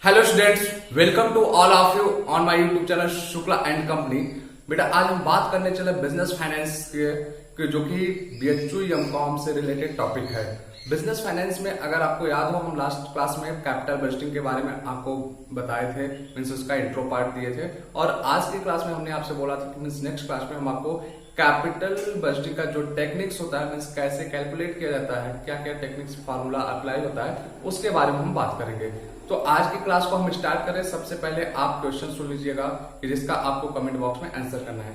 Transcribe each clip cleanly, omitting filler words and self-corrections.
Hello students, welcome to all of you on my YouTube channel Shukla and company. बेटा आज हम बात करने चले बिजनेस फाइनेंस के जो कि बीएचयू एमकॉम से रिलेटेड टॉपिक है। बिजनेस फाइनेंस में अगर आपको याद हो, हम लास्ट क्लास में कैपिटल बजटिंग के बारे में आपको बताए थे, मीन्स उसका इंट्रो पार्ट दिए थे। और आज की क्लास में हमने आपसे बोला था कि मीन्स नेक्स्ट क्लास में हम आपको कैपिटल बजटिंग का जो टेक्निक्स होता है, मीन्स कैसे कैलकुलेट किया जाता है, क्या क्या टेक्निक्स फार्मूला अप्लाई होता है, उसके बारे में हम बात करेंगे। तो आज की क्लास को हम स्टार्ट करें। सबसे पहले आप क्वेश्चन सुन लीजिएगा कि जिसका आपको कमेंट बॉक्स में आंसर करना है।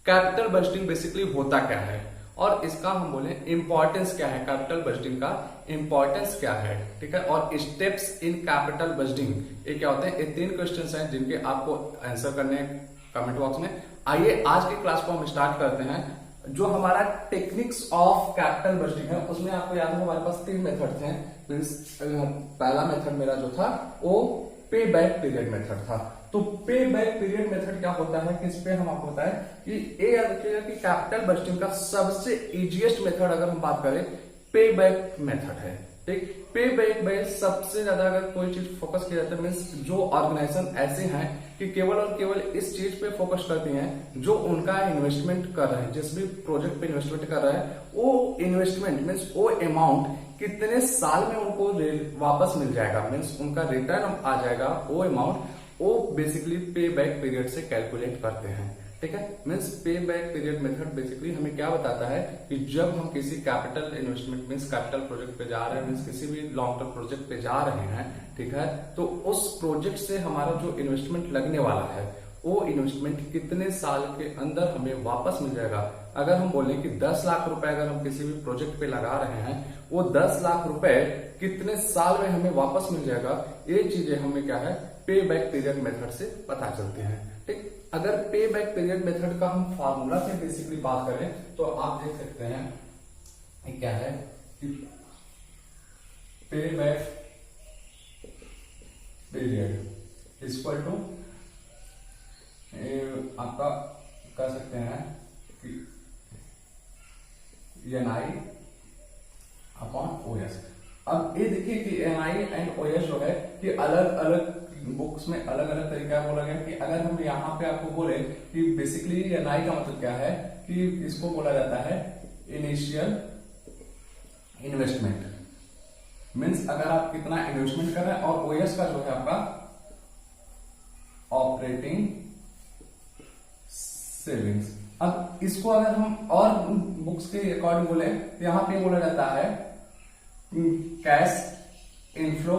कैपिटल बजटिंग बेसिकली होता क्या है और इसका हम बोले इंपॉर्टेंस क्या है, कैपिटल बजटिंग का इंपॉर्टेंस क्या है, ठीक है। और स्टेप्स इन कैपिटल बजटिंग ये क्या होते हैं, ये 3 क्वेश्चंस हैं जिनके आपको आंसर करने हैं कमेंट बॉक्स में। आइए आज की क्लास को हम स्टार्ट करते हैं। जो हमारा टेक्निक्स ऑफ कैपिटल बजटिंग है उसमें आपको याद है हमारे पास 3 मेथड थे। पहला मेथड मेरा जो था वो पे बैक पीरियड मेथड था। तो पे बैक पीरियड मेथड क्या होता है कि इस पे हम आपको बताएं कि ये याद रखिएगा कि कैपिटल बजटिंग का सबसे इजीएस्ट मेथड अगर हम बात करें पे बैक मेथड है, ठीक। पे बैक में सबसे ज्यादा अगर कोई चीज फोकस किया जाता है, मीन्स जो ऑर्गेनाइजेशन ऐसे हैं कि केवल और केवल इस चीज पे फोकस करती हैं जो उनका इन्वेस्टमेंट कर रहे हैं, जिस भी प्रोजेक्ट पे इन्वेस्टमेंट कर रहा है वो इन्वेस्टमेंट मीन्स वो अमाउंट कितने साल में उनको वापस मिल जाएगा, मीन्स उनका रिटर्न आ जाएगा, वो अमाउंट वो बेसिकली पे बैक पीरियड से कैलकुलेट करते हैं, ठीक है। मीन्स पे बैक पीरियड मेथड बेसिकली हमें क्या बताता है कि जब हम किसी capital investment means capital project पे जा रहे हैं, मीन्स किसी भी लॉन्ग टर्म प्रोजेक्ट पे जा रहे हैं, ठीक है, तो उस प्रोजेक्ट से हमारा जो इन्वेस्टमेंट लगने वाला है वो इन्वेस्टमेंट कितने साल के अंदर हमें वापस मिल जाएगा। अगर हम बोलें कि 10 लाख रुपए अगर हम किसी भी प्रोजेक्ट पे लगा रहे हैं, वो 10 लाख रुपए कितने साल में हमें वापस मिल जाएगा, ये चीजें हमें क्या है पे बैक पीरियड मेथड से पता चलती हैं, ठीक। अगर पे बैक पीरियड मेथड का हम फार्मूला से बेसिकली बात करें तो आप देख सकते हैं क्या है कि पे बैक पीरियड इक्वल टू आपका कह सकते हैं कि NI अपॉन OS। अब ये देखिए कि NI एंड OS जो है कि अलग अलग बुक्स में अलग अलग तरीका बोला गया कि अगर हम यहाँ पे आपको बोले कि बेसिकली NI का मतलब क्या है कि इसको बोला जाता है इनिशियल इन्वेस्टमेंट, मीन्स अगर आप कितना इन्वेस्टमेंट कर रहे हैं, और OS का जो है आपका ऑपरेटिंग सेविंग्स। अब इसको अगर हम और बुक्स के अकॉर्डिंग बोले तो यहां पे बोला जाता है कैश इनफ्लो,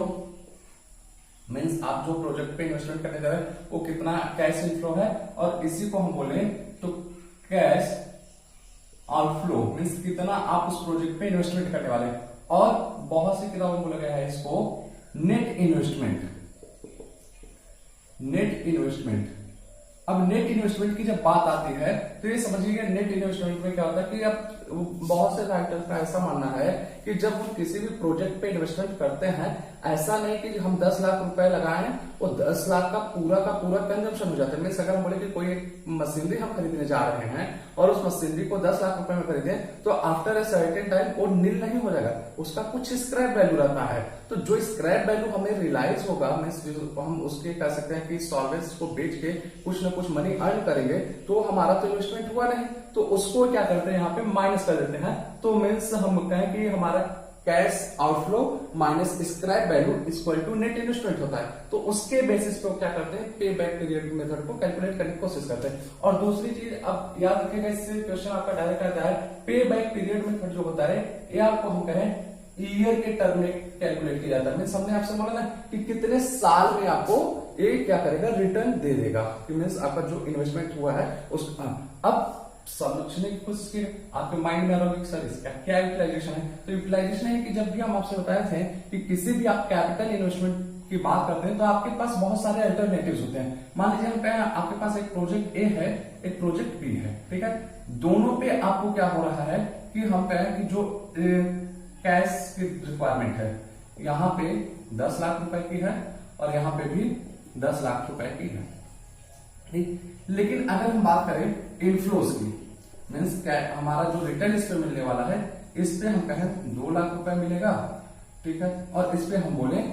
मीन्स आप जो प्रोजेक्ट पे इन्वेस्टमेंट करने जा रहे हैं वो कितना कैश इनफ्लो है, और इसी को हम बोले तो कैश आउटफ्लो, मीन्स कितना आप उस प्रोजेक्ट पे इन्वेस्टमेंट करने वाले हैं। और बहुत सी किताबों में बोला गया है इसको नेट इन्वेस्टमेंट, नेट इन्वेस्टमेंट। अब नेट इन्वेस्टमेंट की जब बात आती है तो ये समझिए नेट इन्वेस्टमेंट में क्या होता है कि अब बहुत से राइटर्स का ऐसा मानना है कि जब हम किसी भी प्रोजेक्ट पे इन्वेस्टमेंट करते हैं, ऐसा नहीं कि हम 10 लाख रुपए लगाएं वो 10 लाख का पूरा कंजम्पशन हो जाता है। मीन्स अगर हम बोले कि कोई मशीनरी हम खरीदने जा रहे हैं और उस मशीनरी को 10 लाख रुपए में खरीदें तो आफ्टर ए सर्टेन टाइम वो नील नहीं हो जाएगा, उसका कुछ स्क्रैप वैल्यू रहता है। तो जो स्क्रैप वैल्यू हमें रियलाइज होगा, मीन्स हम उसके कह सकते हैं कि सॉल्वेंट्स को बेच के कुछ ना कुछ मनी अर्न करेंगे, तो हमारा तो इन्वेस्टमेंट हुआ नहीं, तो उसको क्या करते हैं यहाँ पे माइनस कर देते हैं। तो मीन्स हम कहें कि हमारा cash outflow minus scrap value equal to net investment होता है। तो उसके बेसिस पे क्या करते हैं पे बैक पीरियड मेथड को कैलकुलेट करने की कोशिश करते हैं। और दूसरी चीज अब याद रखिएगा, इससे क्वेश्चन आपका डायरेक्ट आता है पे बैक पीरियड मेथड जो होता है ये आपको हम कहें ईयर के टर्म में कैलकुलेट किया जाता है। मीन्स हमने आपसे बोला ना कि कितने साल में आपको ये क्या करेगा रिटर्न दे देगा, मीन्स आपका जो इन्वेस्टमेंट हुआ है उस अब समझने की कोशिश की आपके माइंड में आ रहा होगा सर इसका क्या यूटिलाइजेशन है। तो यूटिलाइजेशन है कि जब भी हम आपसे बताए थे कि किसी भी आप कैपिटल इन्वेस्टमेंट की बात करते हैं तो आपके पास बहुत सारे अल्टरनेटिव्स होते हैं। मान लीजिए हम कहें आपके पास एक प्रोजेक्ट ए है, एक प्रोजेक्ट बी है, ठीक है। दोनों पे आपको क्या हो रहा है कि हम कहें कि जो कैश की रिक्वायरमेंट है यहाँ पे 10 लाख रुपए की है और यहाँ पे भी 10 लाख रुपए की है, ठीक। लेकिन अगर हम बात करें इनफ्लोज की, मीन्स हमारा जो रिटर्न इस पे मिलने वाला है इस पे हम कहें 2 लाख रुपए मिलेगा, ठीक है, और इस पे हम बोले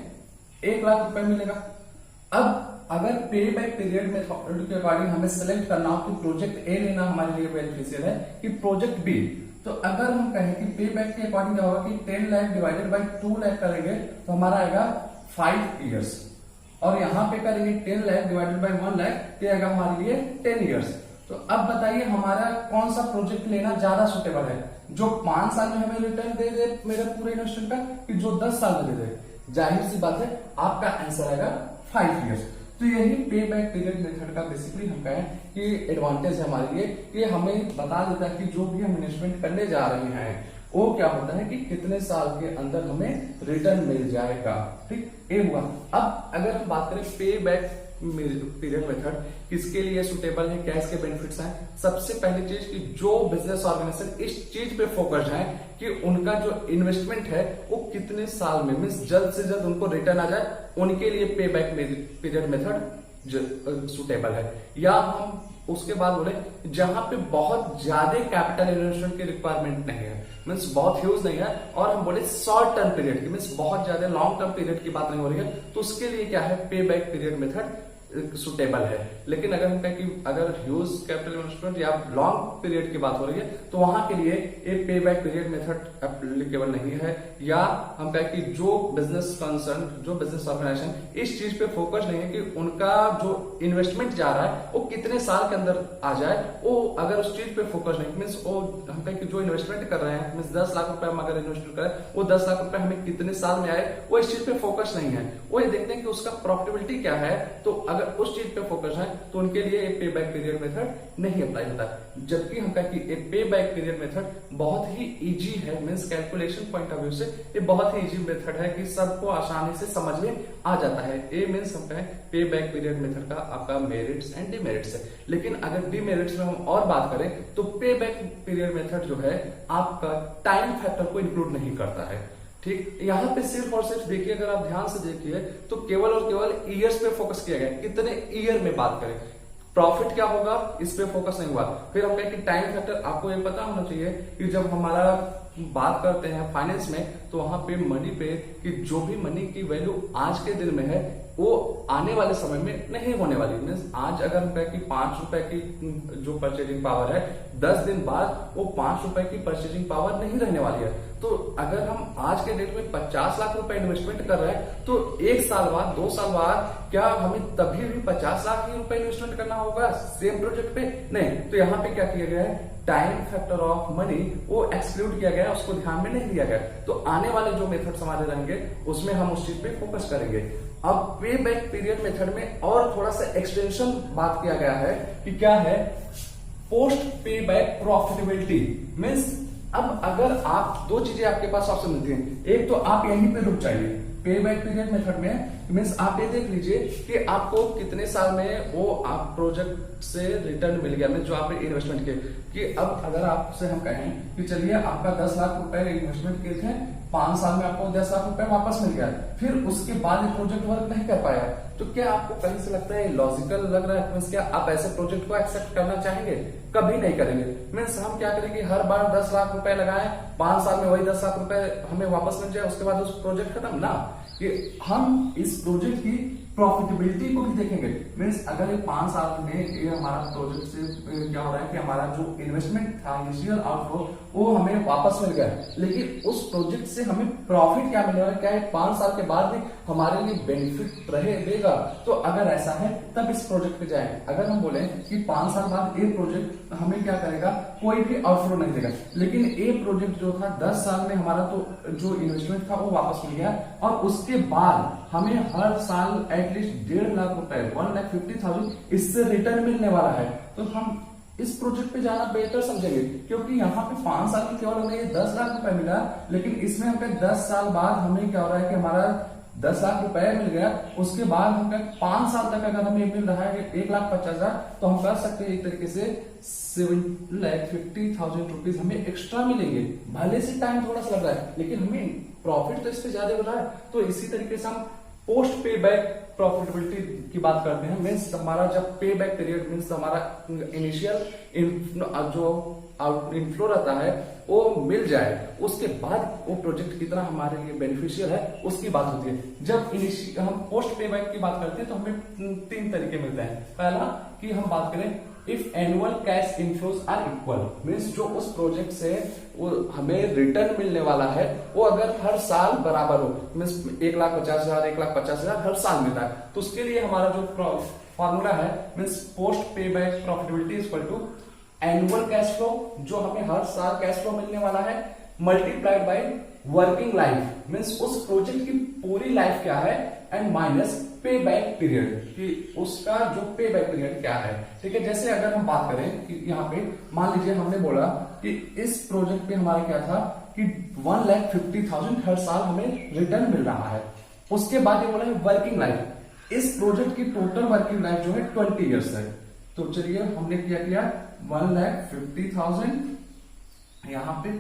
1 लाख रुपए मिलेगा। अब अगर पे बैक पीरियड मेथड के अकॉर्डिंग हमें सेलेक्ट करना हो कि प्रोजेक्ट ए लेना हमारे लिए बेनिफिशियल है कि प्रोजेक्ट बी, तो अगर हम कहें कि पे बैक के अकॉर्डिंग क्या होगा कि 10 लाख डिवाइडेड बाई 2 लाख करेंगे तो हमारा आएगा 5 ईयर्स, और यहाँ पे करेंगे 10 लाख डिवाइडेड बाई 1 लाख तो आएगा हमारे लिए 10 ईयर्स। तो अब बताइए हमारा कौन सा प्रोजेक्ट लेना ज्यादा सुटेबल है, जो 5 साल में हमें रिटर्न दे दे मेरे पूरे इन्वेस्टमेंट का, कि जो 10 साल में दे दे। जाहिर सी बात है आपका आंसर आएगा 5 ईयर्स। तो यही पे बैक पीरियड मेथड का बेसिकली हम कहें कि एडवांटेज है हमारे लिए, कि हमें बता देता है कि जो भी हम इन्वेस्टमेंट करने जा रहे हैं वो क्या होता है कि कितने साल के अंदर हमें रिटर्न मिल जाएगा। ठीक, ये हुआ। अब अगर हम बात करें पे बैक पीरियड मेथड किसके लिए सुटेबल है, क्या इसके बेनिफिट्स हैं। सबसे पहली चीज कि जो बिजनेस ऑर्गेनाइजेशन इस चीज पे फोकस्ड है कि उनका जो इन्वेस्टमेंट है वो कितने साल में मीन्स जल्द से जल्द उनको रिटर्न आ जाए, उनके लिए पे बैक पीरियड मेथड सुटेबल है। या हम उसके बाद बोले जहां पे बहुत ज्यादा कैपिटल इन्वेस्टमेंट की रिक्वायरमेंट नहीं है, मीन्स बहुत ह्यूज नहीं है, और हम बोले शॉर्ट टर्म पीरियड की मीन्स बहुत ज्यादा लॉन्ग टर्म पीरियड की बात नहीं हो रही है, तो उसके लिए क्या है पे बैक पीरियड मेथड सुटेबल है। लेकिन अगर हम कहें कि अगर ह्यूज कैपिटल इन्वेस्टमेंट या लॉन्ग पीरियड की बात हो रही है तो वहां के लिए ये पे बैक पीरियड मेथड एप्लीकेबल नहीं है। या हम कहें कि जो बिजनेस कंसर्न, जो बिजनेस ऑर्गेनाइजेशन इस चीज पे फोकस नहीं है कि उनका जो इन्वेस्टमेंट जा रहा है वो कितने साल के अंदर आ जाए, वो अगर उस चीज पे फोकस नहीं मीन्स वो हम कहें कि जो इन्वेस्टमेंट कर रहे हैं मीन्स 10 लाख रुपए हम अगर इन्वेस्टमेंट करें वो 10 लाख रुपए हमें कितने साल में आए, वो इस चीज पे फोकस नहीं है। वो ये देखते हैं कि उसका प्रॉफिटेबिलिटी क्या है, तो अगर उस चीज पे फोकस है तो उनके लिए एक पे बैक पीरियड मेथड नहीं अप्लाई होता। जबकि हम कहें कि एक पे बैक पीरियड मेथड बहुत ही इजी है, means calculation point of view से ये बहुत ही इजी मेथड है कि सबको आसानी से समझ में आ जाता है। ये मीन्स हम कहें पे बैक पीरियड मेथड का आपका मेरिट्स एंड डिमेरिट्स है। लेकिन अगर डिमेरिट्स में हम और बात करें तो पे बैक पीरियड मेथड जो है आपका टाइम फैक्टर को इंक्लूड नहीं करता है। ठीक, यहाँ पे सिर्फ और सिर्फ देखिए, अगर आप ध्यान से देखिए तो केवल और केवल ईयर्स पे फोकस किया गया, कितने ईयर में बात करें, प्रॉफिट क्या होगा इस पे फोकस नहीं हुआ। फिर हम कहें कि टाइम फैक्टर, आपको ये पता होना चाहिए कि जब हमारा बात करते हैं फाइनेंस में तो वहां पे मनी पे कि जो भी मनी की वैल्यू आज के दिन में है वो आने वाले समय में नहीं होने वाली। मीन्स आज अगर हम कहें कि 5 रुपए की जो परचेजिंग पावर है 10 दिन बाद वो 5 रुपए की परचेजिंग पावर नहीं रहने वाली है। तो अगर हम आज के डेट में 50 लाख रुपए इन्वेस्टमेंट कर रहे हैं तो 1 साल बाद 2 साल बाद क्या हमें तभी भी 50 लाख ही रुपए इन्वेस्टमेंट करना होगा सेम प्रोजेक्ट पे? नहीं। तो यहाँ पे क्या किया गया है, टाइम फैक्टर ऑफ मनी वो एक्सक्लूड किया गया, उसको ध्यान में नहीं लिया गया। तो आने वाले जो मेथड्स हमारे रहेंगे उसमें हम उस चीज पे फोकस करेंगे। अब पे बैक पीरियड मेथड में और थोड़ा सा एक्सटेंशन बात किया गया है कि क्या है, post pay back profitability. Means अब अगर आप दो चीजें आपके पास ऑप्शन मिलती हैं, एक तो आप यहीं पे रुक जाइए पे बैक पीरियड मेथड में, मीन्स आप ये देख लीजिए कि आपको कितने साल में वो आप प्रोजेक्ट से रिटर्न मिल गया, मीन्स जो आप इन्वेस्टमेंट किए। कि अब अगर आपसे हम कहें कि चलिए आपका 10 लाख रुपए इन्वेस्टमेंट किए थे, 5 साल में आपको 10 लाख रुपए वापस मिल गया, फिर उसके बाद ये प्रोजेक्ट वर्क नहीं कर पाया, तो क्या आपको कहीं से लगता है लॉजिकल लग रहा है? मीन्स क्या आप ऐसे प्रोजेक्ट को एक्सेप्ट करना चाहेंगे? कभी नहीं करेंगे। मीन्स हम क्या करेंगे, हर बार 10 लाख रुपए लगाए, 5 साल में वही 10 लाख रुपए हमें वापस मिल जाए, उसके बाद उस प्रोजेक्ट खत्म ना। कि हम इस प्रोजेक्ट की प्रॉफिटेबिलिटी को भी देखेंगे। मीन्स अगर ये 5 साल में ये हमारा प्रोजेक्ट से क्या हो रहा है कि हमारा जो इन्वेस्टमेंट था इनिशियल आउटफ्लो वो हमें वापस मिल गया, लेकिन उस प्रोजेक्ट से हमें प्रॉफिट क्या मिल रहा है, क्या है 5 साल के बाद भी हमारे लिए बेनिफिट रहे देगा। तो अगर ऐसा है तब इस प्रोजेक्ट पे जाए। अगर हम बोले कि 5 साल बाद ये प्रोजेक्ट हमें क्या करेगा, कोई भी आउटफ्लो नहीं देगा, लेकिन ये प्रोजेक्ट जो था 10 साल में हमारा तो जो इन्वेस्टमेंट था वो वापस मिल गया, और उसके बाद हमें हर साल एटलीस्ट 1.5 लाख रुपए 1,50,000 इससे रिटर्न मिलने वाला है। तो हम इस प्रोजेक्ट पे जाना बेहतर समझेंगे, क्योंकि यहाँ पे 5 साल में केवल हमें 10 लाख रुपए मिला, लेकिन इसमें हमें 10 साल बाद हमें क्या हो रहा है कि हमारा 10 लाख रुपए मिल गया, उसके बाद हमें 5 साल तक अगर हमें मिल रहा है 1,50,000, तो हम कर सकते हैं एक तरीके से 7,50,000 रुपीज हमें एक्स्ट्रा मिलेंगे। भले से टाइम थोड़ा सा लग रहा है, लेकिन हमें प्रॉफिट तो इससे ज्यादा हो रहा है। तो इसी तरीके से हम पोस्ट पे बैक प्रॉफिटेबिलिटी की बात करते हैं। मीन्स हमारा जब पे बैक पीरियड मीन्स हमारा इनिशियल जो आउट इनफ्लो रहता है वो मिल जाए, उसके बाद वो प्रोजेक्ट कितना हमारे लिए बेनिफिशियल है उसकी बात होती है। जब हम पोस्ट पे बैक की बात करते हैं तो हमें 3 तरीके मिलते हैं। पहला कि हम बात करें if annual cash inflows are equal, means जो उस प्रोजेक्ट से वो हमें रिटर्न मिलने वाला है वो अगर हर साल बराबर हो, मीन्स 1,50,000 1,50,000 हर साल मिलता है, तो उसके लिए हमारा जो फॉर्मूला है means post pay back profitability equal to annual cash flow, जो हमें हर साल कैश फ्लो मिलने वाला है, multiplied by working life, means उस प्रोजेक्ट की पूरी लाइफ क्या है, and minus pay back period, कि उसका जो पे बैक पीरियड क्या है। ठीक है, जैसे अगर हम बात करें कि यहाँ पे मान लीजिए हमने बोला कि इस प्रोजेक्ट पे हमारा क्या था कि 1,50,000 हर साल हमें रिटर्न मिल रहा है। उसके बाद ये बोला है वर्किंग लाइफ, इस प्रोजेक्ट की टोटल वर्किंग लाइफ जो है 20 ईयर्स है। तो चलिए हमने क्या किया 1,50,000 यहाँ पे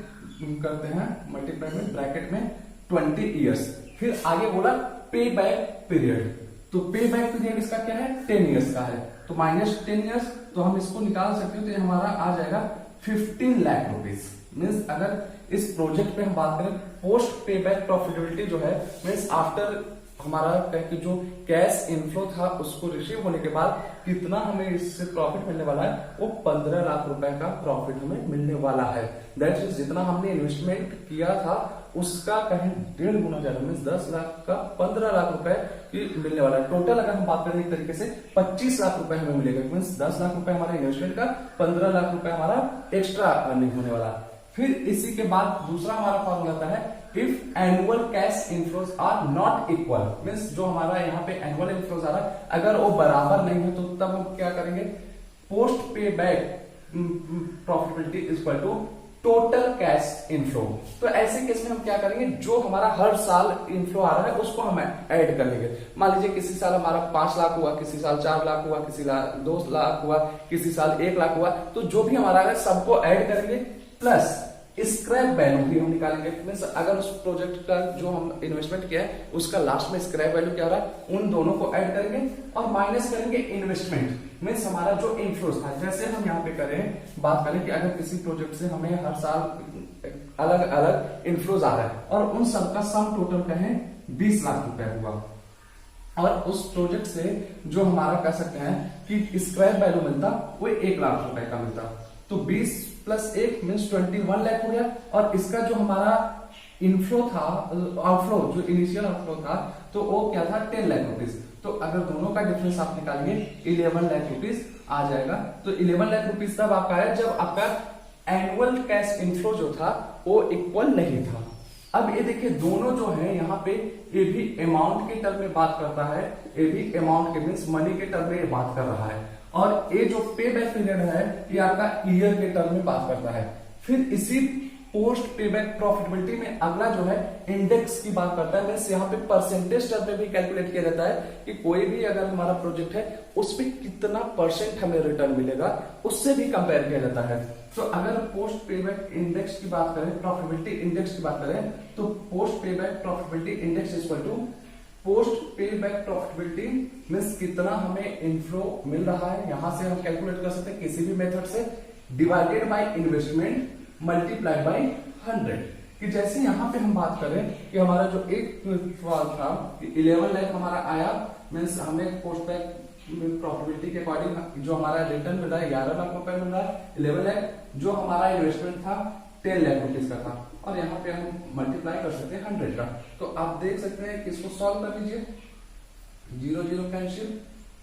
करते हैं मल्टीप्लाई में ब्रैकेट में 20 ईयर्स, फिर आगे बोला पे बैक पीरियड, तो पे बैक पीरियड इसका क्या है 10 ईयर्स का है, तो माइनस 10 ईयर्स, तो हम इसको निकाल सकते हो तो हमारा आ जाएगा 15 लाख रुपीज। मीन्स अगर इस प्रोजेक्ट पे हम बात करें पोस्ट पे बैक प्रॉफिटेबिलिटी जो है मीन्स आफ्टर हमारा कि जो कैश इनफ्लो था उसको रिसीव होने के बाद कितना हमें इससे प्रॉफिट मिलने वाला है, वो 15 लाख रुपए का प्रॉफिट हमें मिलने वाला है। दैट इज जितना हमने इन्वेस्टमेंट किया था उसका कहीं 1.5 गुना ज्यादा, मीन्स 10 लाख का 15 लाख रुपए की मिलने वाला है। टोटल अगर हम बात करें एक तरीके से 25 लाख रुपए हमें मिलेगा, मीन्स 10 लाख रुपए हमारा इन्वेस्टमेंट का, 15 लाख रुपए हमारा एक्स्ट्रा अर्निंग होने वाला है। फिर इसी के बाद दूसरा हमारा फॉर्मूला आता है if annual cash inflows are not equal, means जो हमारा यहाँ पे एनुअल इनफ्लोज आ रहा है अगर वो बराबर नहीं है तो तब हम क्या करेंगे post pay back profitability equal to total cash inflow. तो ऐसे केस में हम क्या करेंगे, जो हमारा हर साल इनफ्लो आ रहा है उसको हम ऐड कर लेंगे। मान लीजिए किसी साल हमारा 5 लाख हुआ, किसी साल 4 लाख हुआ, किसी साल 2 लाख हुआ, किसी साल 1 लाख हुआ, तो जो भी हमारा है सबको ऐड करेंगे प्लस स्क्रैप वैल्यू भी हम निकालेंगे। मीन्स अगर उस प्रोजेक्ट का जो हम इन्वेस्टमेंट किया है उसका लास्ट में स्क्रैप वैल्यू क्या हो रहा है उन दोनों को ऐड करेंगे और माइनस करेंगे इन्वेस्टमेंट, मीन्स हमारा जो इनफ्लोज था। जैसे हम यहाँ पे करें बात करें कि अगर किसी प्रोजेक्ट से हमें हर साल अलग अलग इनफ्लोज आ रहा है और उन सबका सम टोटल कहें 20 लाख रुपए हुआ, और उस प्रोजेक्ट से जो हमारा कह सकते हैं कि स्क्रैप वैल्यू मिलता वो 1 लाख रुपए का मिलता, तो 20 प्लस 1 मीन्स 21 लाख हो गया। और इसका जो हमारा इनफ्लो था आउटफ्लो जो इनिशियल आउटफ्लो था तो वो क्या था 10 लाख रुपीज, तो अगर दोनों का डिफरेंस आप निकालेंगे 11 लाख रुपीज आ जाएगा। तो 11 लाख रुपीज तब आपका है जब आपका एनुअल कैश इनफ्लो जो था वो इक्वल नहीं था। अब ये देखिए दोनों जो है यहाँ पे ये भी अमाउंट के टर्म में बात करता है, ये भी अमाउंट के मीन्स मनी के टर्म में ये बात कर रहा है, और ये जो पे बैक पीरियड है ये आपका ईयर के टर्म में बात करता है। फिर इसी पोस्ट पे बैक प्रॉफिटेबिलिटी में अगला जो है इंडेक्स की बात करता है, मीन्स यहाँ पे परसेंटेज टर्म में भी कैलकुलेट किया जाता है कि कोई भी अगर हमारा प्रोजेक्ट है उस पर कितना परसेंट हमें रिटर्न मिलेगा उससे भी कंपेयर किया जाता है। तो अगर पोस्ट पे बैक इंडेक्स की बात करें, प्रॉफिटेबिलिटी इंडेक्स की बात करें, तो post pay back profitability index equal to post pay back profitability means कितना हमें इनफ्लो मिल रहा है, यहां से हम कैलकुलेट कर सकते हैं किसी भी मेथड से, divided by investment multiply by 100। कि जैसे यहां पे हम बात करें कि हमारा जो एक सवाल था कि 11 लाख हमारा आया, मीन्स हमें पोस्ट बैक प्रॉफिटेबिलिटी के अकॉर्डिंग जो हमारा रिटर्न मिल रहा है 11 लाख रुपए मिल रहा है, 11 लाख जो हमारा इन्वेस्टमेंट था 10 लाख रुपीज का था, और यहाँ पे हम मल्टीप्लाई कर सकते हैं 100 का। तो आप देख सकते हैं कि इसको सॉल्व कर लीजिए, 0 0 कैंसिल,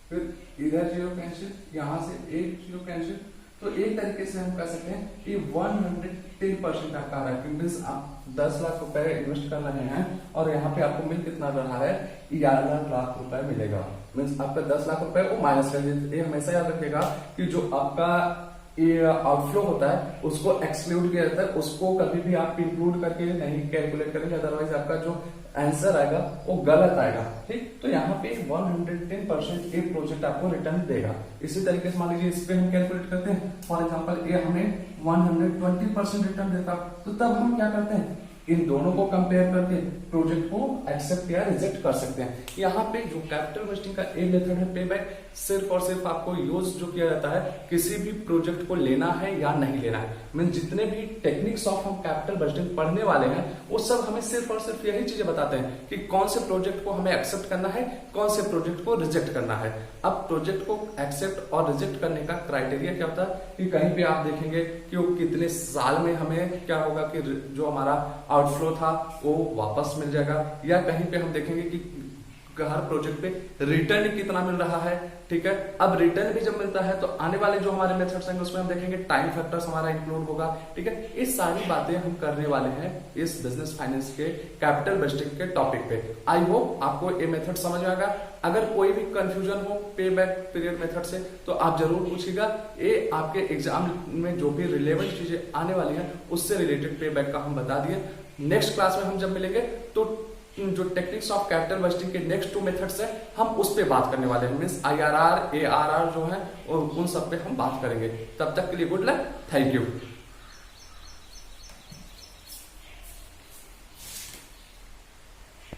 फिर इधर 0 कैंसिल, यहां से 1 0 कैंसिल, तो एक तरीके से हम कह सकते हैं कि 110% आपका आ रहा है, क्योंकि आप 10 लाख रुपए इन्वेस्ट कर रहे हैं और यहाँ पे आपको मिल कितना रहा है 11 लाख रुपए मिलेगा। मीन्स आपका 10 लाख रुपए वो माइनस कर दीजिए। ये हमेशा याद रखिएगा कि जो आपका ये आउटफ्लो होता है उसको एक्सक्लूड किया जाता है, उसको कभी भी आप इंक्लूड करके नहीं कैलकुलेट करेंगे, अदरवाइज आपका जो आंसर आएगा वो गलत आएगा। ठीक, तो यहाँ पे 110% एक प्रोजेक्ट आपको रिटर्न देगा। इसी तरीके से मान लीजिए इस पे हम कैलकुलेट करते हैं, फॉर एग्जांपल ये हमें 120% रिटर्न देता, तो तब हम क्या करते हैं इन दोनों को कंपेयर करके प्रोजेक्ट को एक्सेप्ट या रिजेक्ट कर सकते हैं। यहाँ पे जो कैपिटल बस्टिंग का ए मेथड है पे बैक, सिर्फ और सिर्फ आपको यूज जो किया जाता है किसी भी प्रोजेक्ट को लेना है या नहीं लेना है। मीन जितने भी टेक्निक्स ऑफ हम कैपिटल बस्टिंग पढ़ने वाले हैं वो सब हमें सिर्फ और सिर्फ यही चीजें बताते हैं कि कौन से प्रोजेक्ट को हमें एक्सेप्ट करना है, कौन से प्रोजेक्ट को रिजेक्ट करना है। अब प्रोजेक्ट को एक्सेप्ट और रिजेक्ट करने का क्राइटेरिया क्या होता है कि कहीं पे आप देखेंगे कि वो कितने साल में हमें क्या होगा कि जो हमारा आउटफ्लो था वो वापस मिल जाएगा, या कहीं पे हम देखेंगे कि हर प्रोजेक्ट पे रिटर्न कितना मिल रहा है। ठीक है, अब रिटर्न भी जब मिलता है तो आने वाले जो हमारे मेथड्स हैं उसमें हम देखेंगे टाइम फैक्टर्स हमारा इंक्लूड होगा। ठीक है, ये सारी बातें हम करने वाले हैं इस बिजनेस फाइनेंस के कैपिटल बस्टिंग के टॉपिक पे। आई होप आपको ये मेथड समझ में आएगा। अगर कोई भी कंफ्यूजन हो पे बैक पीरियड मेथड से तो आप जरूर पूछिएगा। ये आपके एग्जाम में जो भी रिलेवेंट चीजें आने वाली हैं उससे रिलेटेड पे बैक का हम बता दिए। नेक्स्ट क्लास में हम जब मिलेंगे तो जो टेक्निक्स ऑफ कैपिटल बस्टिंग के नेक्स्ट 2 मेथड्स हैं हम उस पे बात करने वाले हैं। मींस IRR ARR जो है और उन सब पे हम बात करेंगे। तब तक के लिए गुड लक, थैंक यू।